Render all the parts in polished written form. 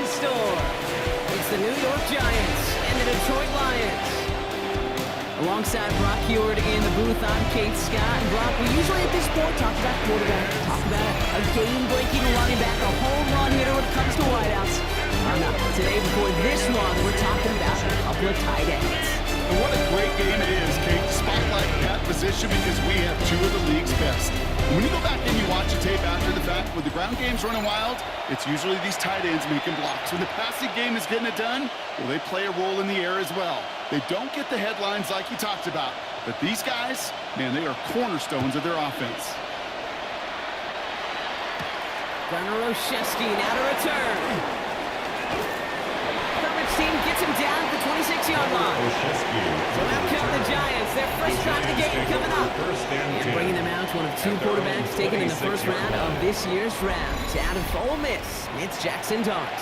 store. It's the New York Giants and the Detroit Lions. Alongside Brock Heward in the booth, I'm Kate Scott. And Brock, we usually at this point talk about quarterback, talk about a game-breaking running back, a home run hitter when it comes to wideouts. No, today before this one, we're talking about a couple of tight ends. And what a great game it is, Kate, to spotlight that position because we have two of the league's best. When you go back and you watch the tape after the fact, when the ground game's running wild, it's usually these tight ends making blocks. When the passing game is getting it done, well, they play a role in the air as well. They don't get the headlines like you talked about, but these guys, man, they are cornerstones of their offense. Gunnar Olszewski now to return. Coverage team gets him down at the 26-yard line. So now come the Giants. Their first time of the game coming up. And bringing them out, one of two quarterbacks taken in the first round of this year's draft. Out of Ole Miss, it's Jackson Dart.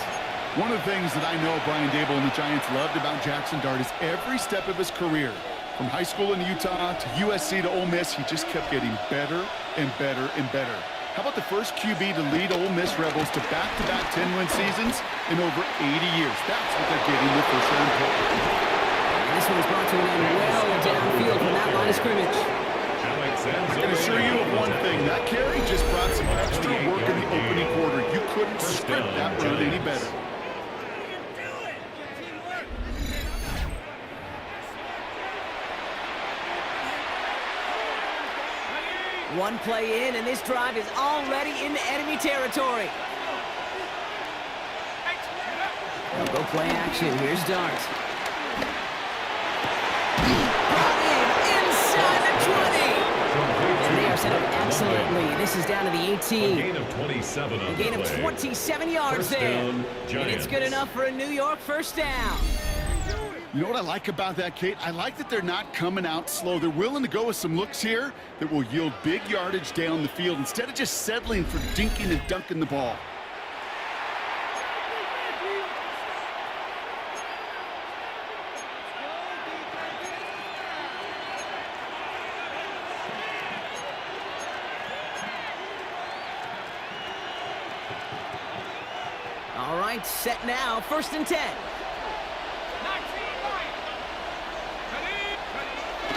One of the things that I know Brian Dable and the Giants loved about Jackson Dart is every step of his career. From high school in Utah to USC to Ole Miss, he just kept getting better and better and better. How about the first QB to lead Ole Miss Rebels to back-to-back 10-win seasons in over 80 years? That's what they're getting with first round pick. This one's brought to an end well downfield from that line of scrimmage. I can assure you of one thing. That carry just brought some extra work in the opening quarter. You couldn't script that run any better. One play in, and this drive is already into enemy territory. They'll go play action. Here's Dart. Brought in inside the 20. And they are set up excellently. This is down to the 18. A gain of 27 on A gain of 27 yards there. And it's good enough for a New York first down. You know what I like about that, Kate? I like that they're not coming out slow. They're willing to go with some looks here that will yield big yardage down the field instead of just settling for dinking and dunking the ball. All right, set now, 1st and 10.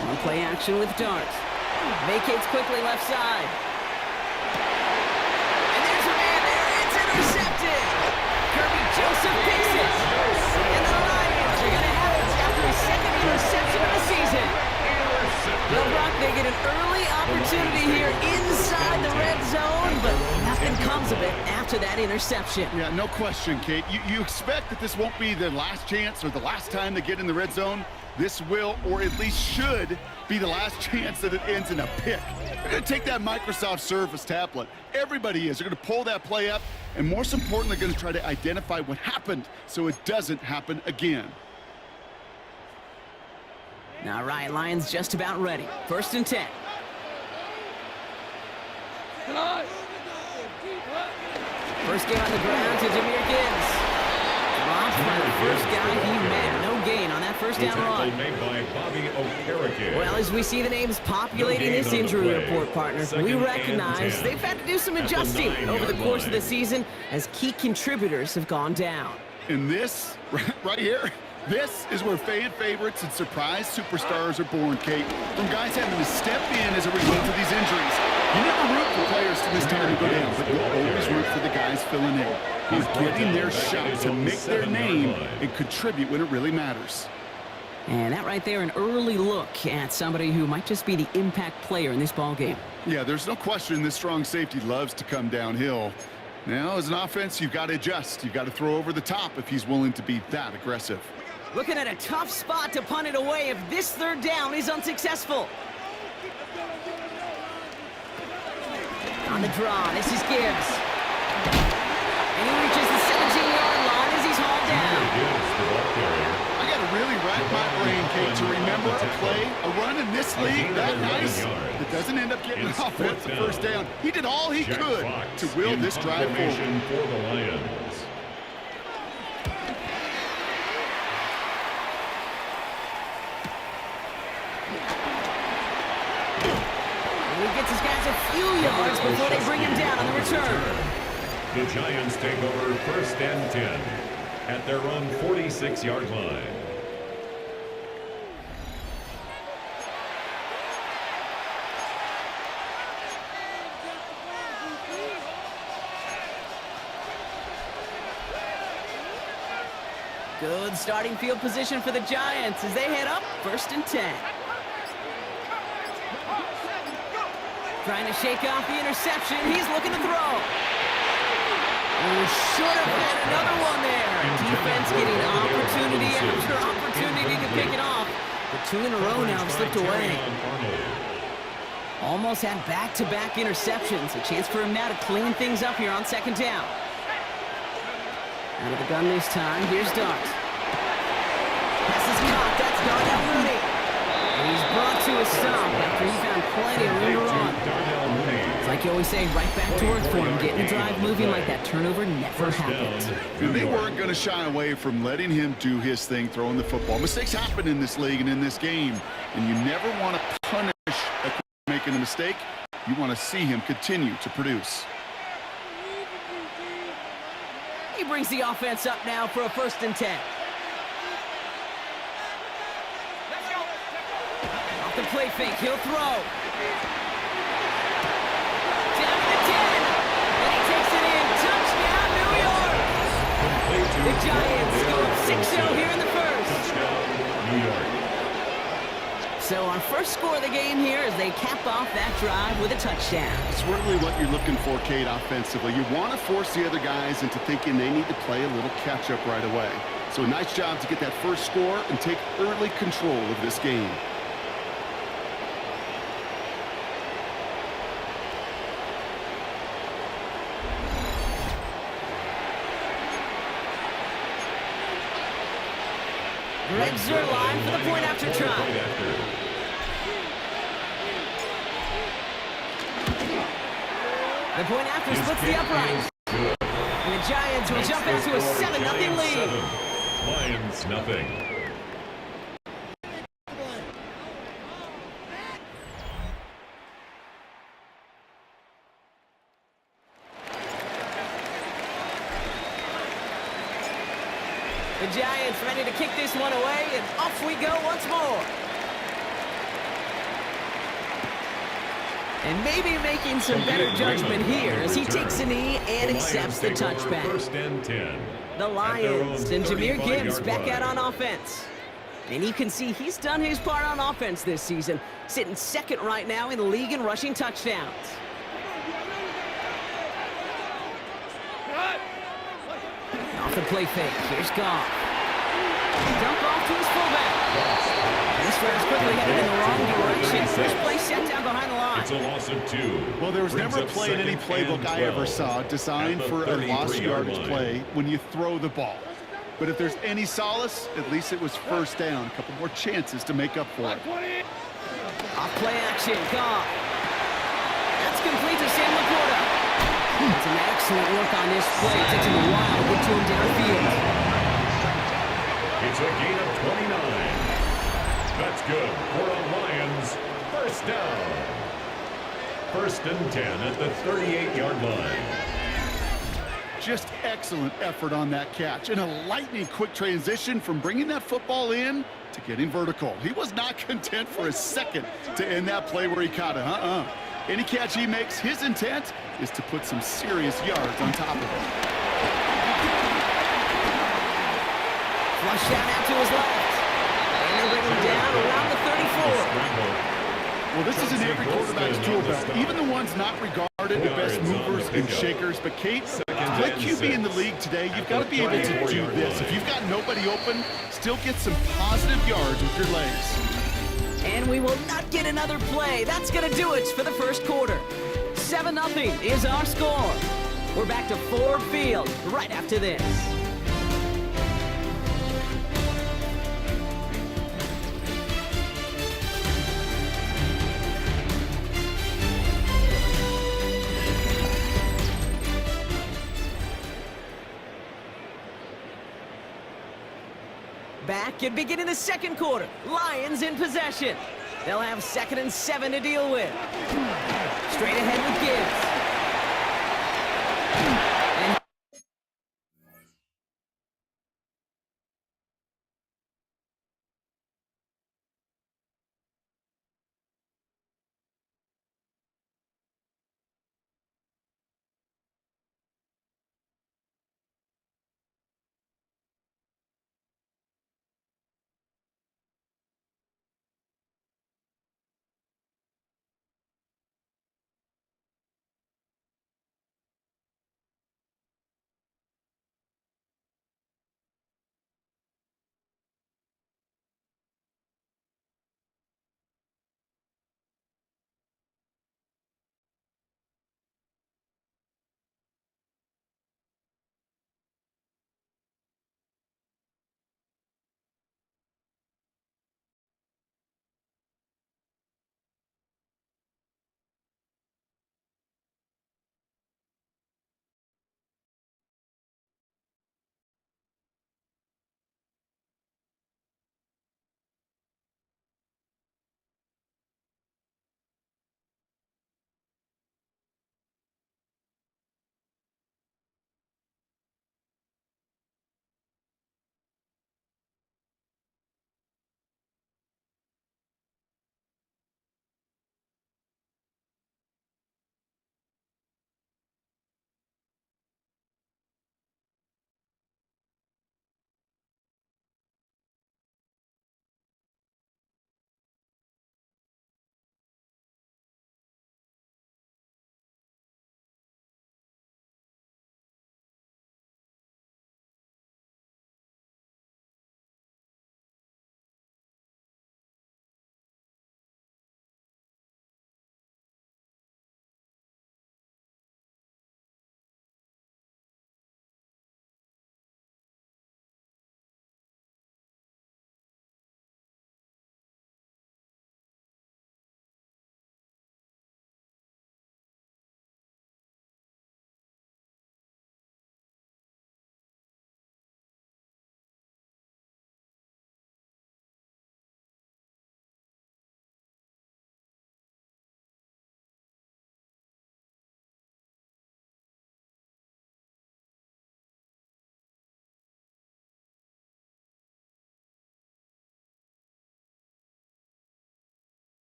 One play action with Dart. Vacates quickly left side. And there's a man there. It's intercepted. Kirby Joseph picks it. And the Lions are going to have it after his second interception of the season. Well, Brock, they get an early opportunity here inside the red zone, but nothing comes of it after that interception. Yeah, no question, Kate. You expect that this won't be the last chance or the last time they get in the red zone. This will, or at least should, be the last chance that it ends in a pick. They're going to take that Microsoft Surface tablet. Everybody is. They're going to pull that play up, and most importantly, they're going to try to identify what happened so it doesn't happen again. All right, Lions just about ready. 1st and 10. First game on the ground to Jahmyr Gibbs. Dropped by the first guy he met. No gain on that first down run. Made by Bobby Okereke. Well, as we see the names populating this injury report, partner, we recognize they've had to do some adjusting over the course of the season as key contributors have gone down. And this, right here, this is where fan favorites and surprise superstars are born, Kate. From guys having to step in as a result of these injuries. You never root for players to miss time to go down, but you'll always root for the guys filling in. Who's getting their shot to make their name and contribute when it really matters. And that right there, an early look at somebody who might just be the impact player in this ballgame. Yeah, there's no question this strong safety loves to come downhill. Now, as an offense, you've got to adjust. You've got to throw over the top if he's willing to be that aggressive. Looking at a tough spot to punt it away if this 3rd down is unsuccessful. On the draw, this is Gibbs. And he reaches the 17-yard line as he's hauled down. I got to really rack my brain, Kate, to remember a play, a run in this league that nice that doesn't end up getting an offensive first down. He did all he could to will this drive forward. For the Lions. He gets his guys a few yards before they bring him down on the return. The Giants take over 1st and 10 at their own 46-yard line. Good starting field position for the Giants as they head up 1st and 10. Trying to shake off the interception. He's looking to throw. Oh, should have been another one there. Defense getting opportunity after opportunity to pick it off. The 2 in a row now have slipped away. Almost had back-to-back interceptions. A chance for him now to clean things up here on 2nd down. Out of the gun this time. Here's Dart. Pass is caught. That's Darnell Mooney. And he's brought to a stop after he found plenty of room to run. It's like you always say, right back to work for him. Getting the drive moving like that turnover never happened. They weren't going to shy away from letting him do his thing, throwing the football. Mistakes happen in this league and in this game. And you never want to punish a quarterback making a mistake. You want to see him continue to produce. He brings the offense up now for a 1st and 10. Off the play fake, he'll throw. Down to the 10. And he takes it in. Touchdown, New York. The Giants go up 6-0 here in the 1st. Touchdown, New York. So our first score of the game here as they cap off that drive with a touchdown. It's really what you're looking for, Kate, offensively. You want to force the other guys into thinking they need to play a little catch-up right away. So a nice job to get that first score and take early control of this game. Greg Zuerlein for the point after try. The point after splits the upright. And the Giants will jump out to a 7-0 lead. Lions nothing. The Giants ready to kick this one away, and off we go once more. And maybe making some better judgment here as he takes a knee and accepts the touchback. 1st and 10. The Lions and Jahmyr Gibbs back out on offense. And you can see he's done his part on offense this season, sitting 2nd right now in the league in rushing touchdowns. Off the play fake, here's Goff. Dump off to his fullback. And this round's quickly headed in the wrong direction. First play set down behind the line. It's a loss of 2. Well, there was never a play in any playbook I ever saw designed for a lost yardage play when you throw the ball. But if there's any solace, at least it was 1st down. A couple more chances to make up for it. Off play action, Goff. That's complete to Sam Laporta. It's an excellent work on this play. Takes him a while to get to him downfield. It's a gain of 29. That's good for the Lions. 1st down. 1st and 10 at the 38-yard line. Just excellent effort on that catch. And a lightning quick transition from bringing that football in to getting vertical. He was not content for a second to end that play where he caught it. Any catch he makes, his intent is to put some serious yards on top of it. Flush out to his left. And they bring him down around the 34. Well, this isn't every quarterback's tool belt, even the ones not regarded the best movers and shakers. But, Kate, to play QB in the league today, you've got to be able to do this. If you've got nobody open, still get some positive yards with your legs. And we will not get another play. That's going to do it for the first quarter. 7-0 is our score. We're back to Ford Field right after this. Back and beginning the second quarter. Lions in possession. They'll have 2nd and 7 to deal with. Straight ahead with Gibbs. And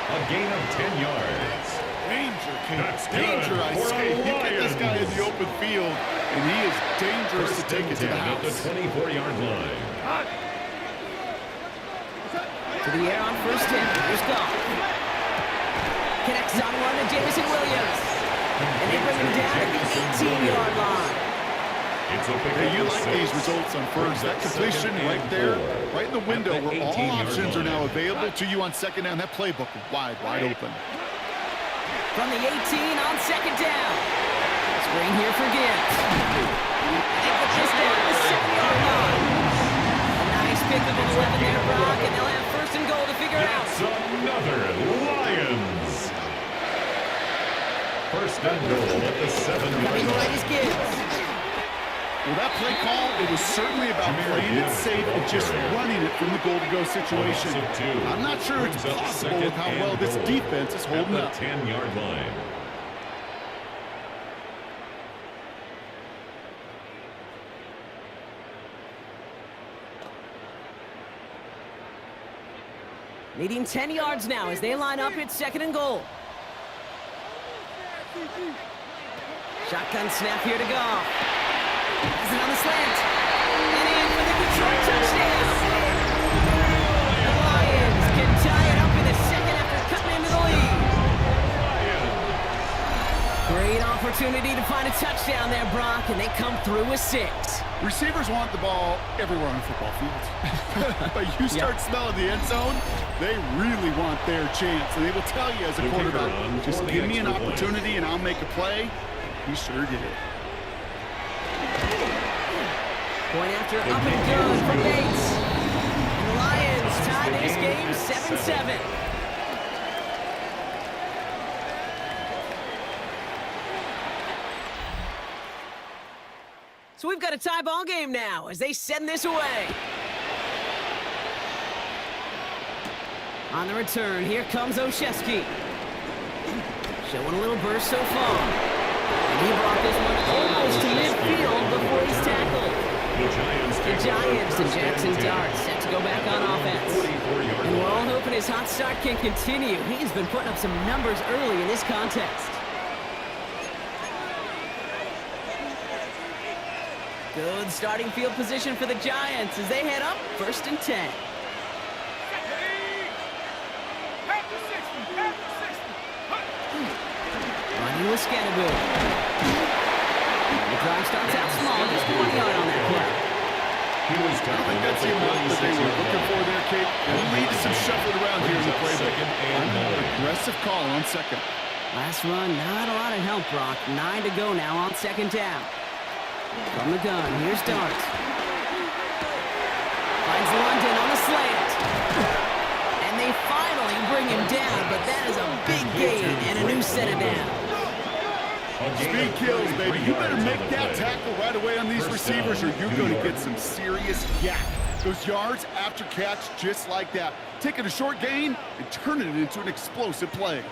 A gain of 10 yards. Danger, That's danger, good I for say. a You get this guy in the Lions. open field, and he is dangerous to First take and it to 10 the at the house. 24-yard line. To the air on first hit. Here's Goff. Connects on one to Jameson Williams. And they bring him down at the 18-yard line. It's a Hey, you like these results on first. That completion right there, right in the window where all options are now available to you on second down. That playbook wide open. From the 18 on second down. Screen here for Gibbs. They put this down at the 7-yard line. A nice pickup of 11 there, Brock, and they'll have first and goal to figure out. That's another Lions. First and goal at the 7-yard Coming right line. is Gibbs. Well, that play call, it was certainly about playing it safe and just running it from the goal-to-go situation. I'm not sure it's possible with how well this defense is holding up. At the 10-yard line. Needing 10 yards now as they line up at second and goal. Shotgun snap here to Goff. Is it on the slant? And in for the Detroit touchdown. The Lions can tie it up in the second after cutting into the lead. Great opportunity to find a touchdown there, Brock, and they come through with 6. Receivers want the ball everywhere on the football field. But you start smelling the end zone, they really want their chance. And they will tell you as a quarterback, just give me an opportunity and I'll make a play. He sure did. Point after up and good for Bates. And the Lions tie this game 7-7. So we've got a tie ball game now as they send this away. On the return, here comes Olszewski. Showing a little burst so far. And he brought this one almost to midfield before he's tackled. The Giants and Jackson Dart set to go back on offense. And we're all hoping his hot start can continue. He's been putting up some numbers early in this contest. Good starting field position for the Giants as they head up first and 10. Running with Scatterbill. The drive starts out small, just 1 yard on that play. I don't think that's the amount that they were looking for there, Kate. It'll lead to some shuffling around here in the playbook. Aggressive call on second. Last run, not a lot of help, Brock. 9 to go now on second down. From the gun, here's Dart. Finds London on the slant. And they finally bring him down, but that is a big gain and a new set of downs. Speed kills, baby. You better make that tackle right away on these receivers or you're going to get some serious yak. Those yards after catch just like that. Taking a short gain and turning it into an explosive play.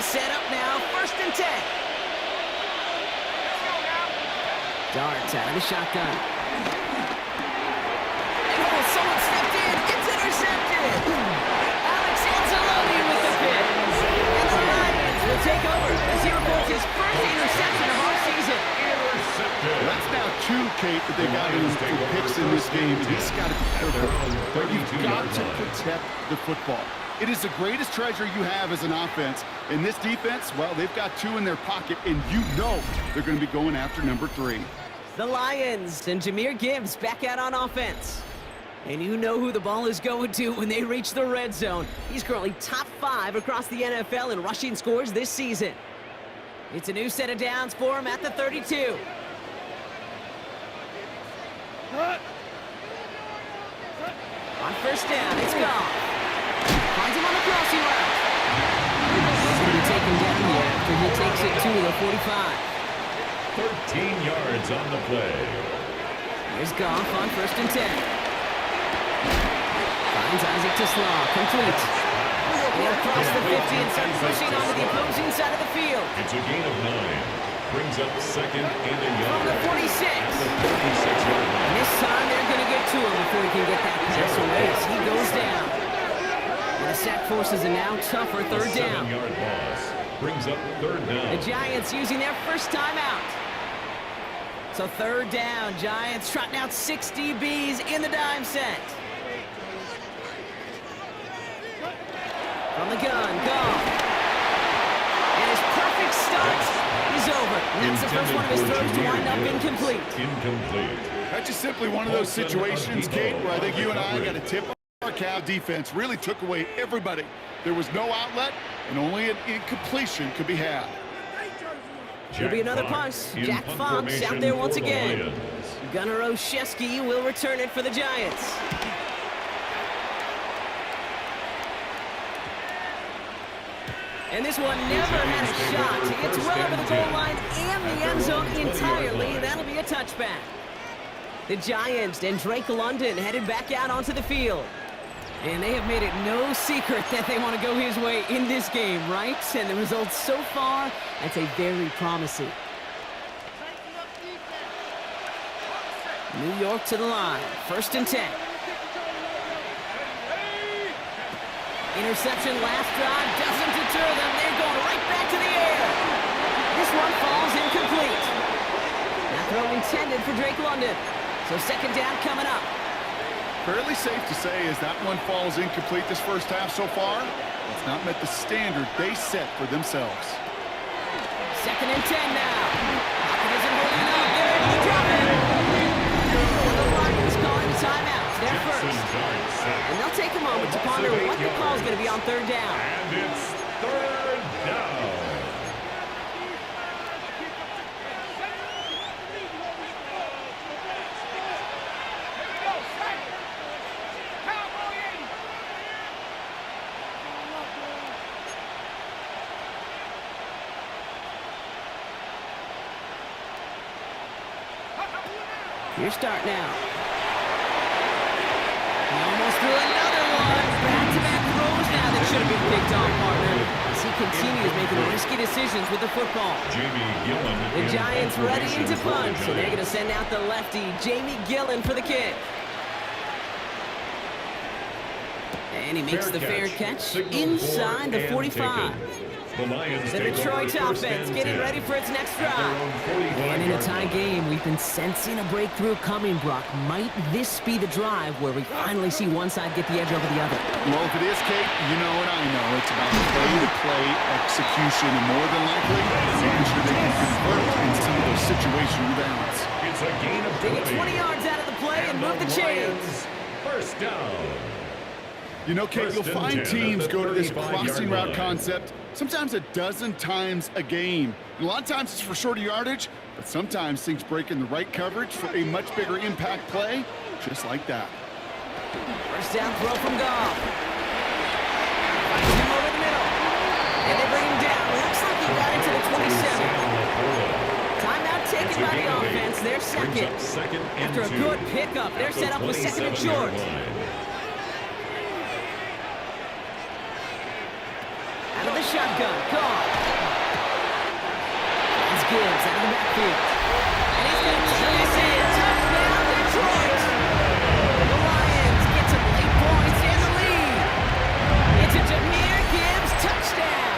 Set up now, first and 10. Darts out of the shotgun. Oh, someone stepped in. It's intercepted. Alex Anzalone with the pick. And the Lions will take over as he reports his first interception of our season. That's now 2, Kate, that they got in picks in this game. He's got to be careful. But you've got to protect the football. It is the greatest treasure you have as an offense. In this defense, well, they've got 2 in their pocket, and you know they're going to be going after number 3. The Lions and Jahmyr Gibbs back out on offense. And you know who the ball is going to when they reach the red zone. He's currently top 5 across the NFL in rushing scores this season. It's a new set of downs for him at the 32. first down. It's gone. Finds him on the crossing route. He's going to be taken down here after he takes it to the 45. 13 yards on the play. Here's Goff on first and 10. Finds Isaac to Slaw. Complete. He'll cross the 50 and start pushing onto the opposing side of the field. It's a gain of 9. Brings up second and a yard. From the 46. At the 36-yard line. And this time they're going to get to him before he can get that pass away as he goes down. And the sack forces a now tougher third down. 7-yard loss. Brings up third down. The Giants using their first time out. So third down, Giants trotting out 6 DBs in the dime set. From the gun, Goff. And his perfect start is over. And that's the first one of his throws to wind up incomplete. That's just simply one of those situations, Kate, where I think you and I got to tip our cap. Defense really took away everybody. There was no outlet, and only an incompletion could be had. It'll be another punt. Jack Fox out there once again. Gunnar Olszewski will return it for the Giants. And this one never had a shot. It's well over the goal line and the end zone entirely. That'll be a touchback. The Giants and Drake London headed back out onto the field. And they have made it no secret that they want to go his way in this game, right? And the results so far, I'd say very promising. New York to the line. First and 10. Interception last drive doesn't deter them. They're going right back to the air. This one falls incomplete. That throw intended for Drake London. So second down coming up. Fairly safe to say as that one falls incomplete this first half so far, it's not met the standard they set for themselves. Second and 10 now. Pocket isn't holding up. They're able to drop it. The Lions calling timeout. They're first. And they'll take a moment to ponder what the call is going to be on third down. And it's third down. Your start now. He almost threw another one. Back-to-back throws now that should have been picked off, partner. As he continues making risky decisions with the football. The Giants ready to punt, so they're going to send out the lefty, Jamie Gillen, for the kick. And he makes the fair catch inside the 45. The Detroit offense getting ready for its next drive. And in a tie game, we've been sensing a breakthrough coming, Brock. Might this be the drive where we finally see one side get the edge over the other? Well, if it is, Kate, you know and I know it's about play-to-play execution, and more than likely, making sure they can convert in some of those situation rebounds. It's a gain of 20. They get 20 yards out of the play and move the chains. First down. You know, Kate, you'll find teams go to this crossing route concept sometimes a dozen times a game. And a lot of times it's for shorter yardage, but sometimes things break in the right coverage for a much bigger impact play, just like that. First down throw from Goff. Finds him over the middle. And they bring him down. Looks like he got it to the 27. Timeout taken by the offense. They're second. After a good pickup, they're set up with second and short. Out of the shotgun, Goff. That's Gibbs out of the backfield. And he's going to tee this in. Touchdown, Detroit. The Lions get some late points in the lead. It's a Jahmyr Gibbs touchdown.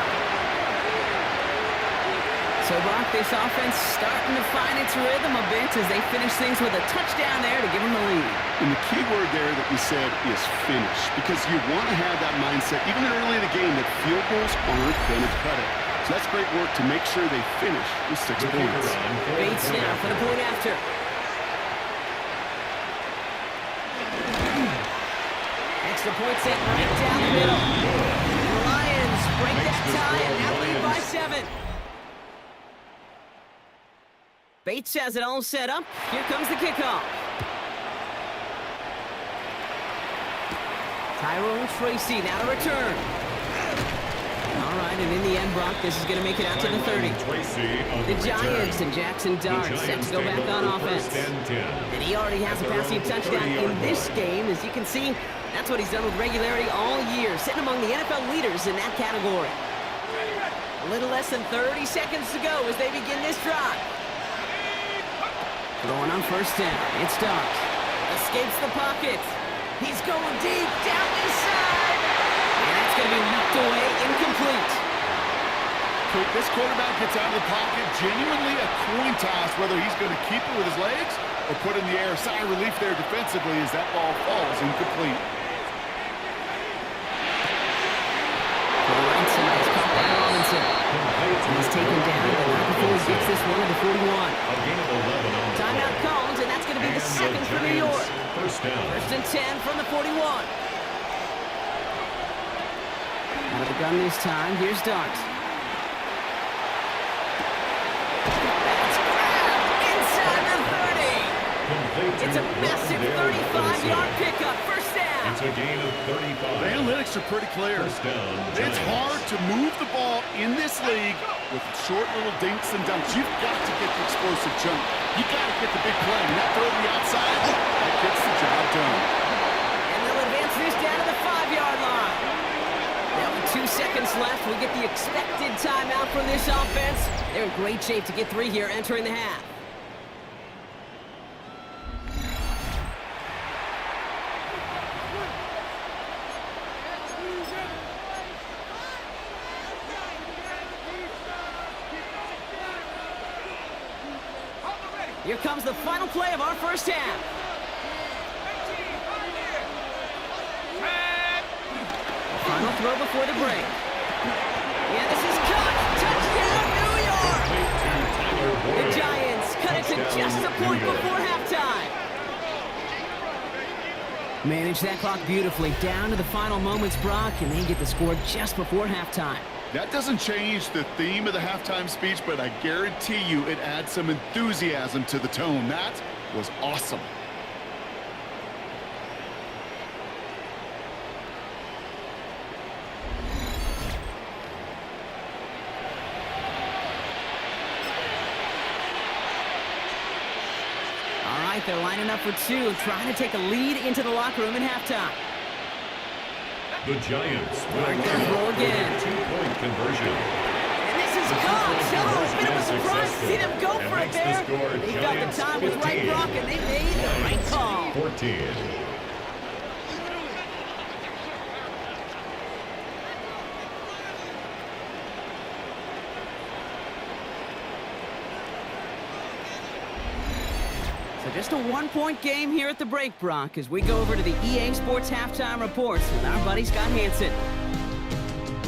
So, Brock, this offense starting to find its rhythm a bit as they finish things with a touchdown there to give them the lead. And the key word there that we said is finish, because you want to have that mindset, even early in the game, that field goals aren't going to cut it. So that's great work to make sure they finish with 6 points. Bates now for the point after. Extra point set right down the middle. The Lions break that tie and now lead by 7. Bates has it all set up. Here comes the kickoff. Tyrone Tracy now to return. All right, and in the end, Brock, this is going to make it out to the 30. The Giants and Jackson Dart set to go back on offense. And he already has a passing touchdown in this game. As you can see, that's what he's done with regularity all year, sitting among the NFL leaders in that category. A little less than 30 seconds to go as they begin this drive. Going on first down, it's Dart. Escapes the pocket. He's going deep, down this side. And that's going to be knocked away, incomplete. This quarterback gets out of the pocket, genuinely a coin toss, whether he's going to keep it with his legs or put it in the air. Sigh of relief there defensively as that ball falls incomplete. He's taken down, but not before he gets this one to the 41. Timeout called, and that's going to be the second for New York. First and 10 from the 41. Out of the gun this time, here's Dart. That's grabbed inside the 30. It's a massive 35-yard pickup, first down. It's a gain of 35. The analytics are pretty clear. First down, it's hard to move the ball in this league with short little dinks and dunks. You've got to get the explosive jump. You've got to get the big play. And that throw to the outside, that gets the job done. And they'll advance this down to the 5-yard line. Now with 2 seconds left, we get the expected timeout from this offense. They're in great shape to get 3 here entering the half. Here comes the final play of our first half. Final throw before the break. Yeah, this is caught. Touchdown, New York! The Giants cut it to just a point before halftime. Manage that clock beautifully down to the final moments, Brock, and they get the score just before halftime. That doesn't change the theme of the halftime speech, but I guarantee you it adds some enthusiasm to the tone. That was awesome. All right, they're lining up for 2, trying to take a lead into the locker room at halftime. The Giants will Throw again. 2-point conversion. And this is caught. So a bit of a surprise to see them go for it there. They got the time was right, Brock, and they made the right call. 14. So just a 1-point game here at the break, Brock, as we go over to the EA Sports Halftime Reports with our buddy Scott Hansen.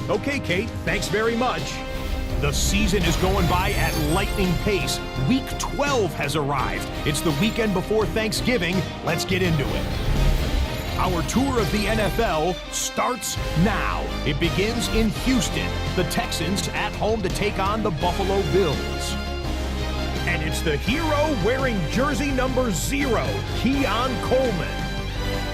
Okay, Kate, thanks very much. The season is going by at lightning pace. Week 12 has arrived. It's the weekend before Thanksgiving. Let's get into it. Our tour of the NFL starts now. It begins in Houston. The Texans at home to take on the Buffalo Bills. And it's the hero wearing jersey number 0, Keon Coleman.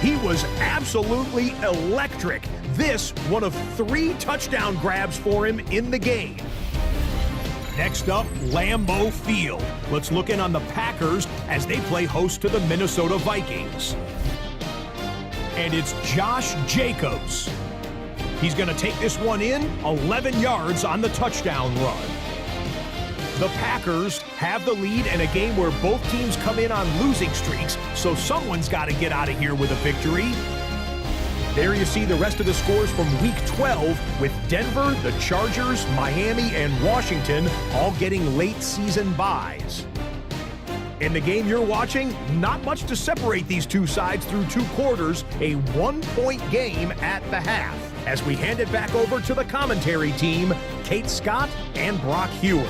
He was absolutely electric. This, one of 3 touchdown grabs for him in the game. Next up, Lambeau Field. Let's look in on the Packers as they play host to the Minnesota Vikings. And it's Josh Jacobs. He's going to take this one in, 11 yards on the touchdown run. The Packers have the lead in a game where both teams come in on losing streaks, so someone's got to get out of here with a victory. There you see the rest of the scores from Week 12, with Denver, the Chargers, Miami, and Washington all getting late season byes. In the game you're watching, not much to separate these two sides through 2 quarters, a 1-point game at the half. As we hand it back over to the commentary team, Kate Scott and Brock Hewer.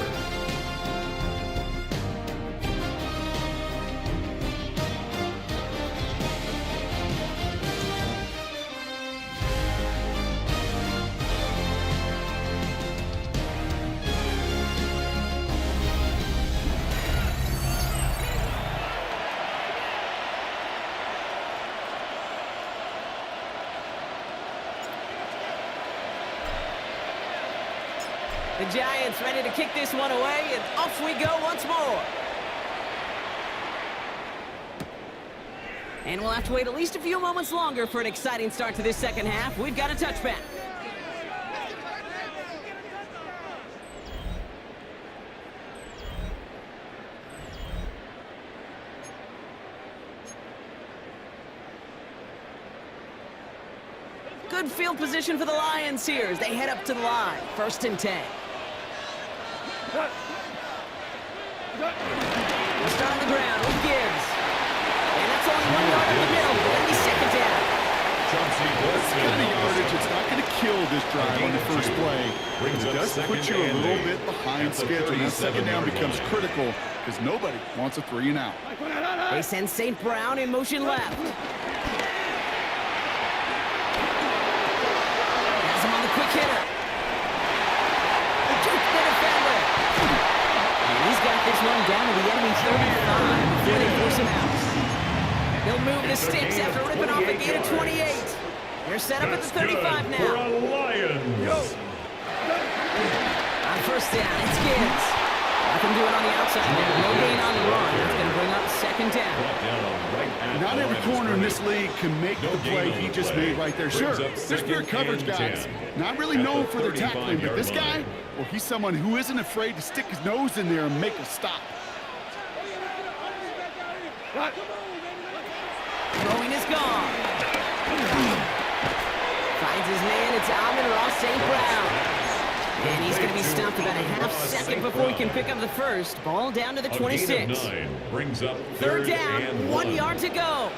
The Giants ready to kick this one away, and off we go once more. And we'll have to wait at least a few moments longer for an exciting start to this second half. We've got a touchback. Good field position for the Lions here as they head up to the line. 1st and 10. We'll start on the ground with Gibbs. And that's only 1 yard in the middle. That'll be 2nd down. That's kind of yardage. It's not going to kill this drive on the first play. It does put you a little bit behind schedule. That 2nd down becomes critical because nobody wants a 3 and out. They send St. Brown in motion left. Has him on the quick hitter. Juke the defender. And he's got this one down to the enemy 35 before they force him out. He'll move the sticks after ripping off a gain of 28. They're set up at the 35 now. On 1st down, it's Gibbs. Nothing doing on the outside there. No gain on the run. That's going to bring up 2nd down. Not every corner in this league can make the play he just made right there. Sure, there's pure coverage guys. Not really known for their tackling, but this guy, well, he's someone who isn't afraid to stick his nose in there and make a stop. Throwing is gone. Finds his man. It's Amon-Ra St. Brown. And he's going to be stopped about a half second before he can pick up the first. Ball down to the 26. Brings up 3rd down, 1 yard to go.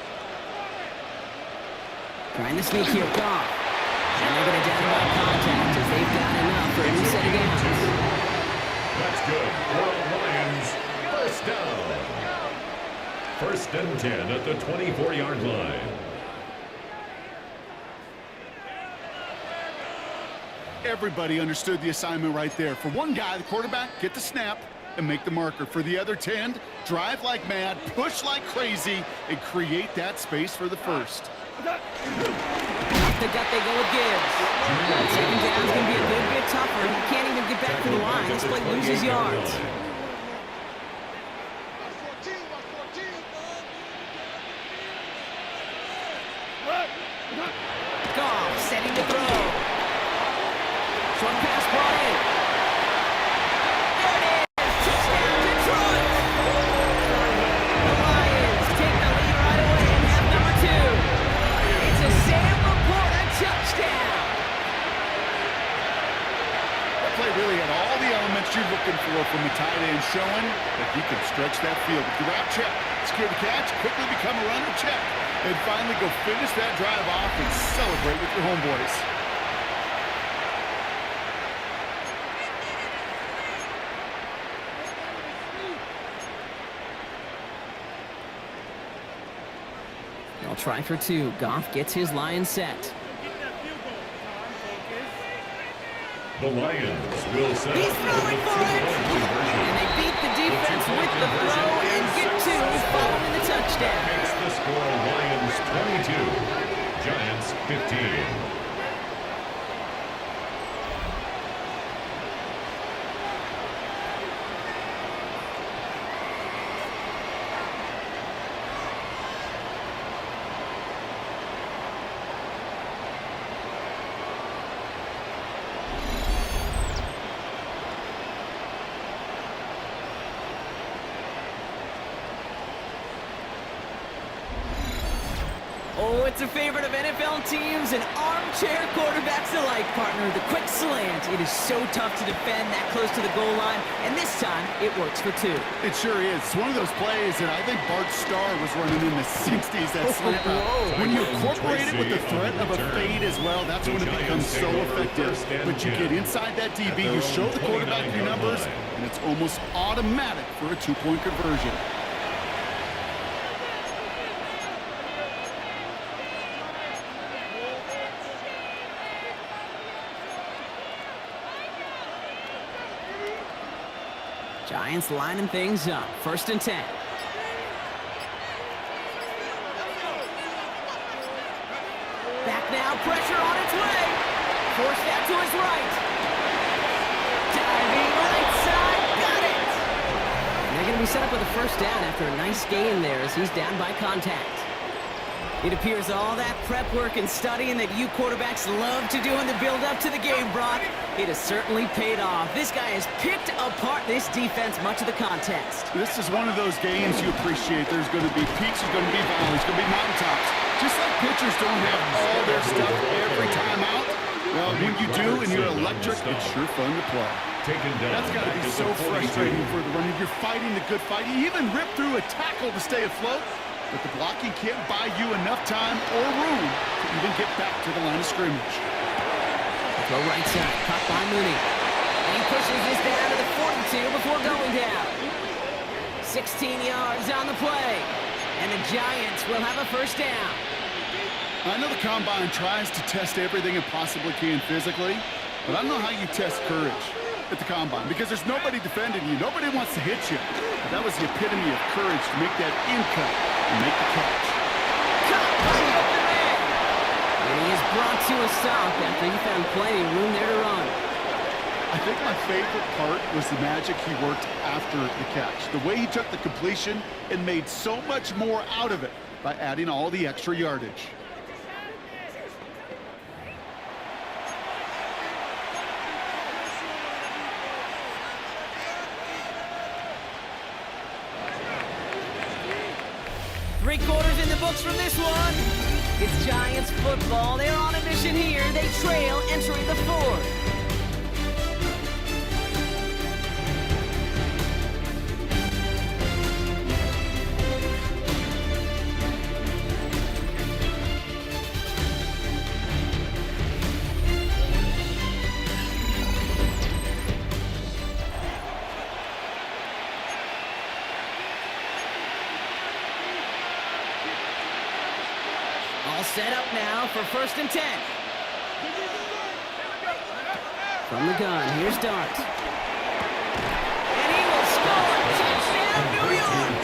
Trying to sneak here, Goff. And they're going to down by contact as they've got enough for a new set of downs. That's good. For the Lions, 1st down. 1st and 10 at the 24-yard line. Everybody understood the assignment right there. For one guy, the quarterback, get the snap and make the marker. For the other 10, drive like mad, push like crazy, and create that space for the first. Off the gut they go with Gibbs. 2nd down's going to be a good bit tougher. He can't even get back to the line. This play loses yards. Goff setting to throw. Short pass brought in. There it is. Touchdown, Detroit. The Lions take the lead right away in half number 2. It's a Sam Laporta touchdown. That play really had all the elements you're looking for from the tight end, showing that he can stretch that field. With the route check, secure the catch, quickly become a runner check, and finally go finish that drive off and celebrate with your homeboys. They'll try for 2. Goff gets his line set. The Lions will set He's up throwing for it! And they beat the defense with the throw and get 2 following the touchdown. Makes the score Lions 22, Giants 15. Oh, it's a favorite of NFL teams and armchair quarterbacks alike, partner. The quick slant. It is so tough to defend that close to the goal line, and this time it works for 2. It sure is. It's one of those plays that I think Bart Starr was running in the 60s, that slant route. When you incorporate it with the threat of a fade as well, that's when it becomes so effective. But you get inside that DB, you show the quarterback your numbers, and it's almost automatic for a 2-point conversion. Giants lining things up. 1st and 10. Back now, pressure on its way. Forced out to his right. be set up with a first down after a nice gain there as he's down by contact. It appears all that prep work and studying that you quarterbacks love to do in the build-up to the game, Brock, it has certainly paid off. This guy has picked apart this defense much of the contest. This is one of those games you appreciate. There's going to be peaks, there's going to be valleys, there's going to be mountaintops. Just like pitchers don't have all their stuff every time out, well, when you do and you're electric, it's sure fun to play. That's got to be so frustrating for the runner. You're fighting the good fight. You even rip through a tackle to stay afloat, but the blocking can't buy you enough time or room to even get back to the line of scrimmage. Go right side, caught by Mooney. And he pushes this down to the 42 before going down. 16 yards on the play, and the Giants will have a first down. I know the Combine tries to test everything it possibly can physically, but I don't know how you test courage at the Combine, because there's nobody defending you. Nobody wants to hit you. But that was the epitome of courage to make that in cut and make the catch. Caught by the open man. And he is brought to a stop after he found plenty of room there to run. I think my favorite part was the magic he worked after the catch. The way he took the completion and made so much more out of it by adding all the extra yardage. Three quarters in the books from this one. It's Giants football. They're on a mission here. They trail entering the fourth. All set up now for 1st and 10. From the gun, here's Dart. And he will score! Touchdown, New York!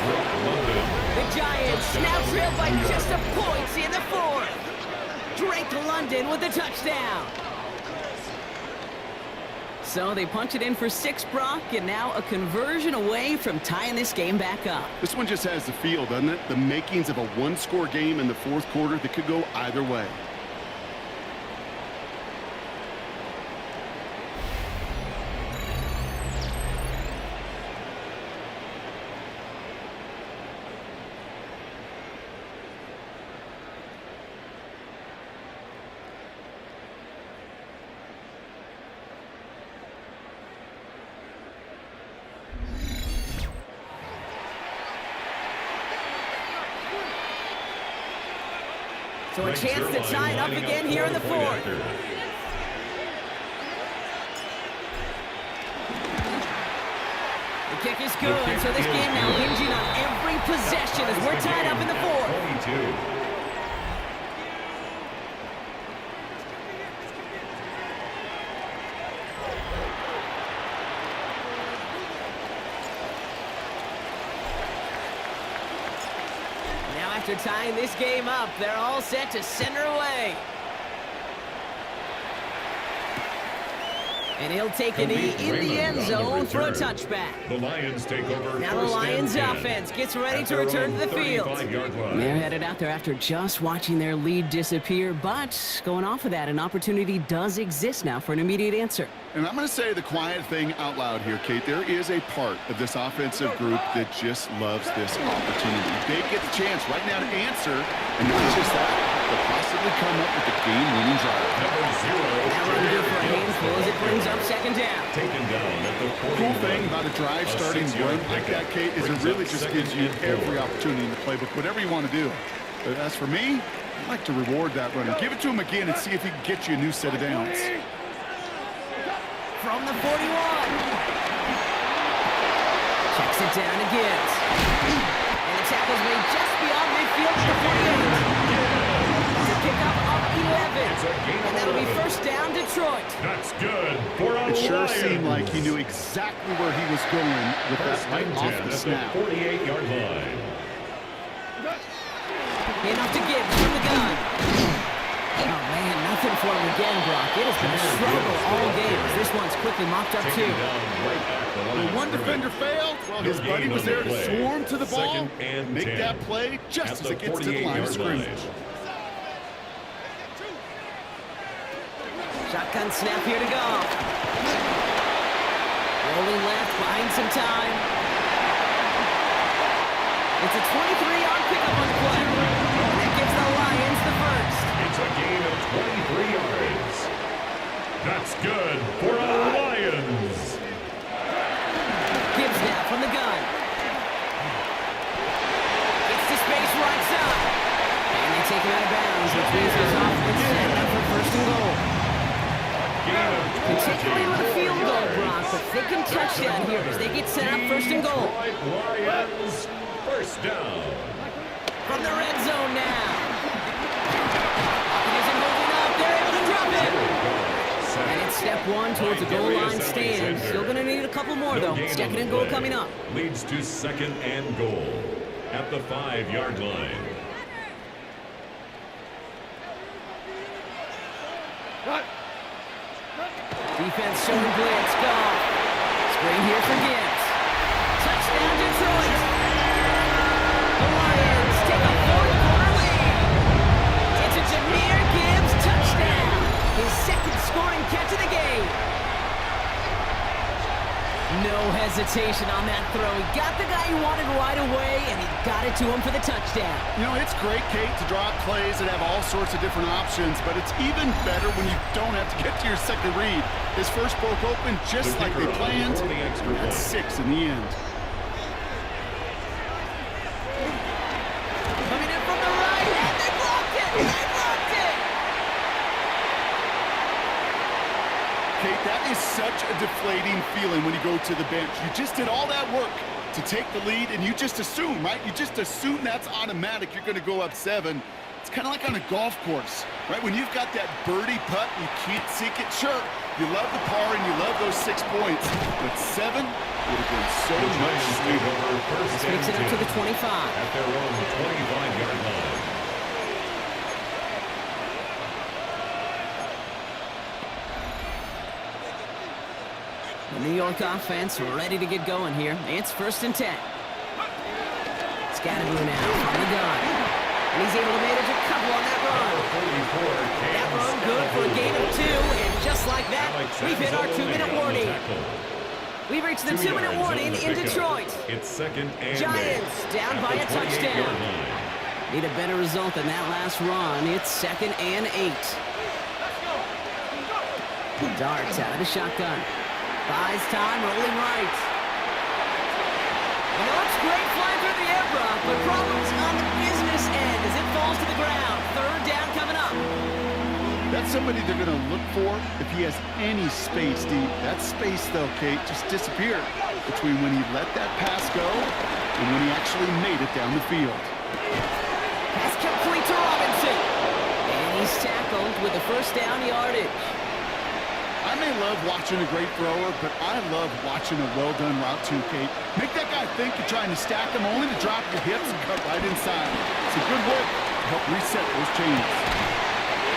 The Giants now trail by just a point in the fourth. Drake London with the touchdown. So they punch it in for 6, Brock, and now a conversion away from tying this game back up. This one just has the feel, doesn't it? The makings of a one-score game in the fourth quarter that could go either way. So a chance to tie it up again here in the fourth. The kick is good, so this game now hinging on every possession as we're tied up in the fourth. After tying this game up, they're all set to center away. And he'll take a knee in the end zone for a touchback. The Lions take over. Now the Lions offense gets ready to return to the field. They're headed out there after just watching their lead disappear, but going off of that, an opportunity does exist now for an immediate answer. And I'm going to say the quiet thing out loud here, Kate. There is a part of this offensive group that just loves this opportunity. They get the chance right now to answer, and not just that, but possibly come up with a game-winning drive. Number 0. Now run good for a handful as it brings up 2nd down. Taken down at the The cool thing about a drive starting run like that, Kate, is it really just gives you every opportunity in the playbook, whatever you want to do. But as for me, I'd like to reward that runner. Give it to him again and see if he can get you a new set of downs. From the 41. Checks it down again. And the tackle's made just beyond midfield to the 48. It's a pickup of 11. And that'll be 1st down, Detroit. That's good. It sure seemed like he knew exactly where he was going with that right off the snap. 48-yard line. Enough to give from the gun. Oh, man, nothing for him to again, Brock. It has been a struggle all game. This one's quickly mopped up, too. When one defender failed, well, his buddy was there to swarm to the ball, make that play just as it gets to the line of scrimmage. Shotgun snap here to go. Rolling left, buying some time. It's a 23-yard pickup on the play. And that gives the Lions the first. It's a gain of 23 yards. That's good for the Lions. Gibbs now from the gun. Gets to space right side. And they take him out of bounds, which means his offense set up for first and goal. Particularly with a field goal, Brock, but they can touchdown here as they get set up first and goal. Lions, first down. From the red zone now. Isn't moving up. They're able to drop it. And it's step one towards the goal line stand. Still going to need a couple more, though. Second and goal coming up. Leads to second and goal at the 5-yard line. Defense showing blitz. Goff. Screen here for Gibbs. Touchdown Detroit. The Lions take a fourth-quarter lead. It's a Jahmyr Gibbs touchdown. His second scoring catch of the game. No hesitation on that throw. He got the guy he wanted right away, and he got it to him for the touchdown. You know, it's great, Kate, to draw up plays that have all sorts of different options, but it's even better when you don't have to get to your second read. His first broke open just like they planned, and that's 6 in the end. Coming in from the right, and they blocked it! They blocked it! Kate, that is such a deflating feeling when you go to the bench. You just did all that work to take the lead, and you just assume, right? You just assume that's automatic. You're going to go up 7. It's kind of like on a golf course, right? When you've got that birdie putt, you can't sink it. Sure, you love the par and you love those 6 points, but 7 would have been so much sweeter. This makes it up to the 25. At their own 25-yard line. The New York offense ready to get going here. It's first and 10. Scatterboo now on the gun. And he's able to manage a couple on that run. That run good for a gain of 2. And just like that, we've hit our 2-minute warning. We've reached the 2-minute warning in Detroit. It's second and Giants down by a touchdown. Need a better result than that last run. It's second and 8. Darts out of the shotgun. Buys time, rolling right. You know, it's great flying through the air, Brock, but problems on the business end as it falls to the ground. Third down coming up. That's somebody they're going to look for if he has any space deep. That space, though, Kate, just disappeared between when he let that pass go and when he actually made it down the field. Pass complete to Robinson. And he's tackled with the first down yardage. I may love watching a great thrower, but I love watching a well-done route too, Kate. Make that guy think you're trying to stack him only to drop your hips and cut right inside. It's a good work to help reset those chains.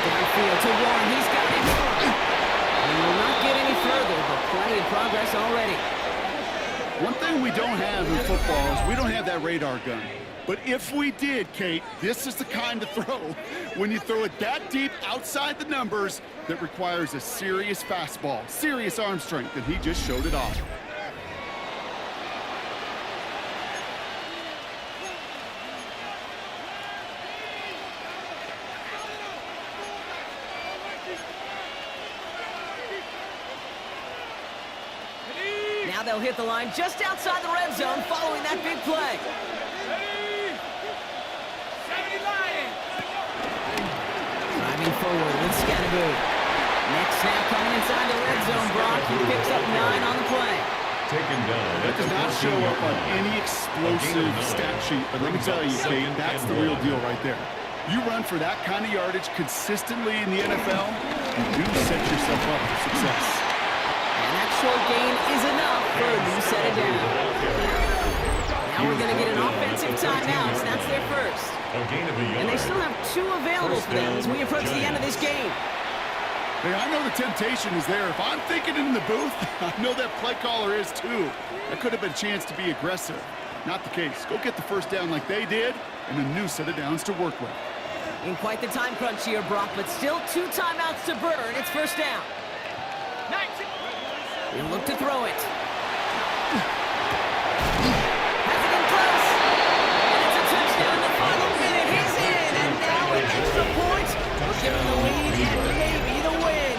Downfield to Warren. He's got it. And will not get any further, but plenty of progress already. One thing we don't have in football is we don't have that radar gun. But if we did, Kate, this is the kind of throw when you throw it that deep outside the numbers that requires a serious fastball, serious arm strength, and he just showed it off. Now they'll hit the line just outside the red zone following that big play. Driving forward with Scatterboo. Next snap coming inside the red zone. Brock, he picks up 9 on the play. Taken down. That does not show up on any explosive stat sheet, but let me tell you, Kate, that's the real deal right there. You run for that kind of yardage consistently in the NFL, you do set yourself up for success. And that short gain is enough for a new set of down. Now we're going to get an offensive timeout. That's their first. A gain of a yard. And they still have 2 available for them as we approach the end of this game. Hey, I know the temptation is there. If I'm thinking in the booth, I know that play caller is too. That could have been a chance to be aggressive. Not the case. Go get the first down like they did, and a new set of downs to work with. In quite the time crunch here, Brock, but still 2 timeouts to burn. It's first down. He'll look to throw it. Has it in close. And it's a touchdown in the final minute. He's in, and now an extra point will give him the lead and maybe the win.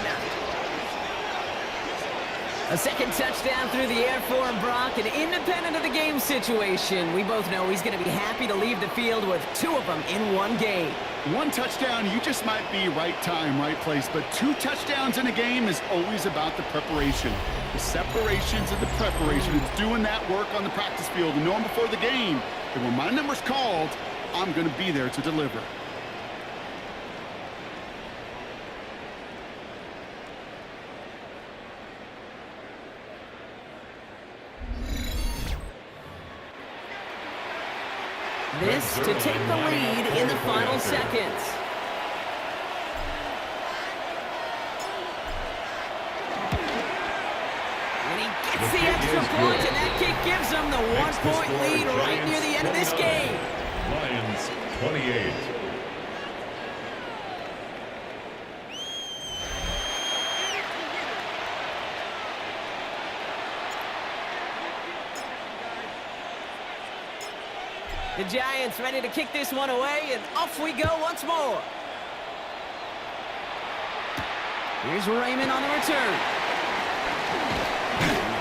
A second touchdown through the air for him, Brock, and independent of the game situation, we both know he's going to be happy to leave the field with 2 of them in one game. 1 touchdown, you just might be right time, right place, but 2 touchdowns in a game is always about the preparation. The separations and the preparation. It's doing that work on the practice field and knowing before the game that when my number's called, I'm going to be there to deliver. This to take the lead in the final seconds. And he gets the extra point, and that kick gives him the 1-point lead right near the end of this game. Lions 28. The Giants ready to kick this one away, and off we go once more. Here's Raymond on the return.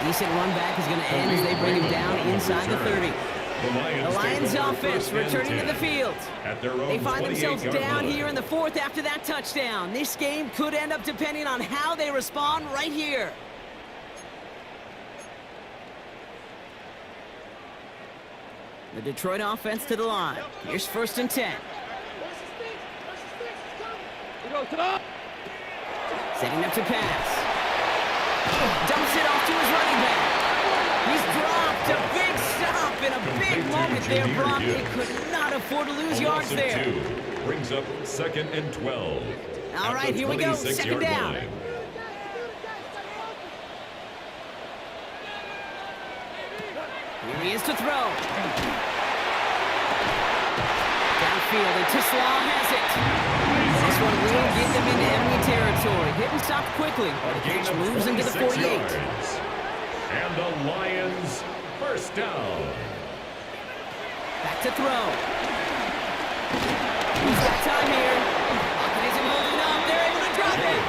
Decent run back is going to end as they bring him down inside the 30. The Lions offense returning to the field. They find themselves down here in the 4th after that touchdown. This game could end up depending on how they respond right here. The Detroit offense to the line. Here's 1st and 10. Setting up to pass. Dumps it off to his running back. He's dropped a big stop in a big moment there, Brock. They could not afford to lose yards there. Brings up 2nd and 12. All right, here we go. 2nd down. Here he is to throw. Downfield, and Tisslaw has it. This one will get them into enemy territory. Hit and stop quickly. The pitch moves into the 48. Yards. And the Lions first down. Back to throw. He's got time here. Pocket isn't holding up. They're able to drop it.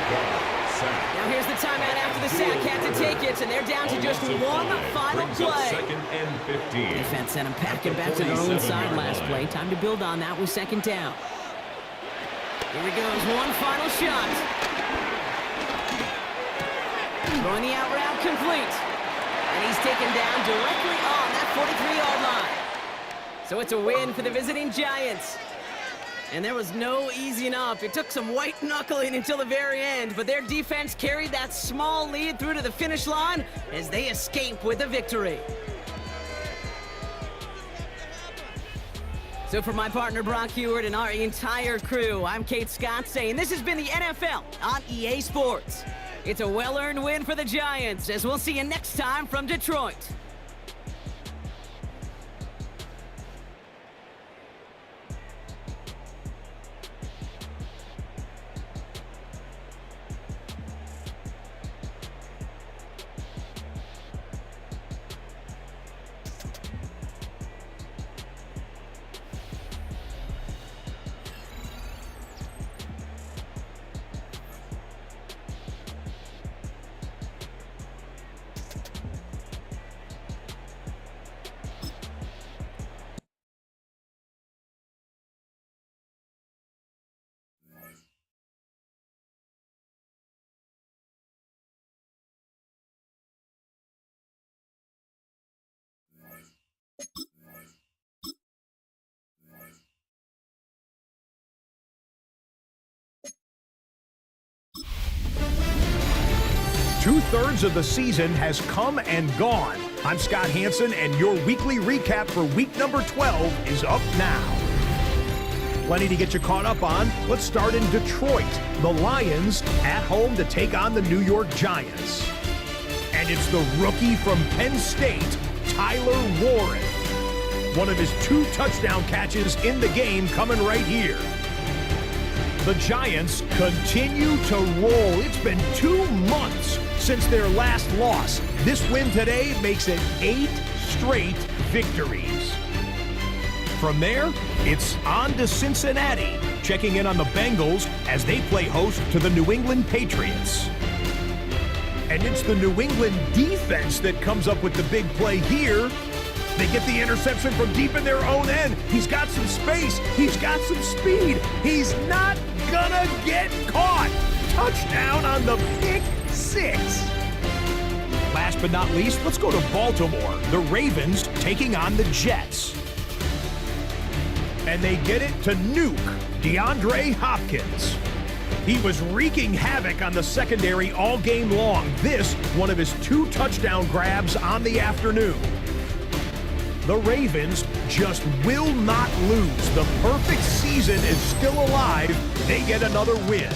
Now here's the timeout after the sack. Had to take it, and they're down to just one final play. 2nd and 15. Defense sent them packing back to their own side last play. Time to build on that with 2nd down. Here he goes, one final shot. Throwing the out route complete. And he's taken down directly on that 43-yard line. So it's a win for the visiting Giants. And there was no easing up. It took some white knuckling until the very end, but their defense carried that small lead through to the finish line as they escape with a victory. So for my partner Brock Heward and our entire crew, I'm Kate Scott saying this has been the NFL on EA Sports. It's a well-earned win for the Giants, as we'll see you next time from Detroit. Two-thirds of the season has come and gone. I'm Scott Hansen, and your weekly recap for week number 12 is up now. Plenty to get you caught up on. Let's start in Detroit. The Lions at home to take on the New York Giants. And it's the rookie from Penn State, Tyler Warren. One of his 2 touchdown catches in the game coming right here. The Giants continue to roll. It's been 2 months since their last loss. This win today makes it 8 straight victories. From there, it's on to Cincinnati, checking in on the Bengals as they play host to the New England Patriots. And it's the New England defense that comes up with the big play here. They get the interception from deep in their own end. He's got some space. He's got some speed. He's not gonna get caught. Touchdown on the pick 6. Last but not least, let's go to Baltimore. The Ravens taking on the Jets. And they get it to nuke DeAndre Hopkins. He was wreaking havoc on the secondary all game long. This, one of his 2 touchdown grabs on the afternoon. The Ravens just will not lose. The perfect season is still alive. They get another win.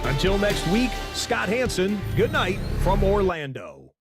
Until next week, Scott Hansen, good night from Orlando.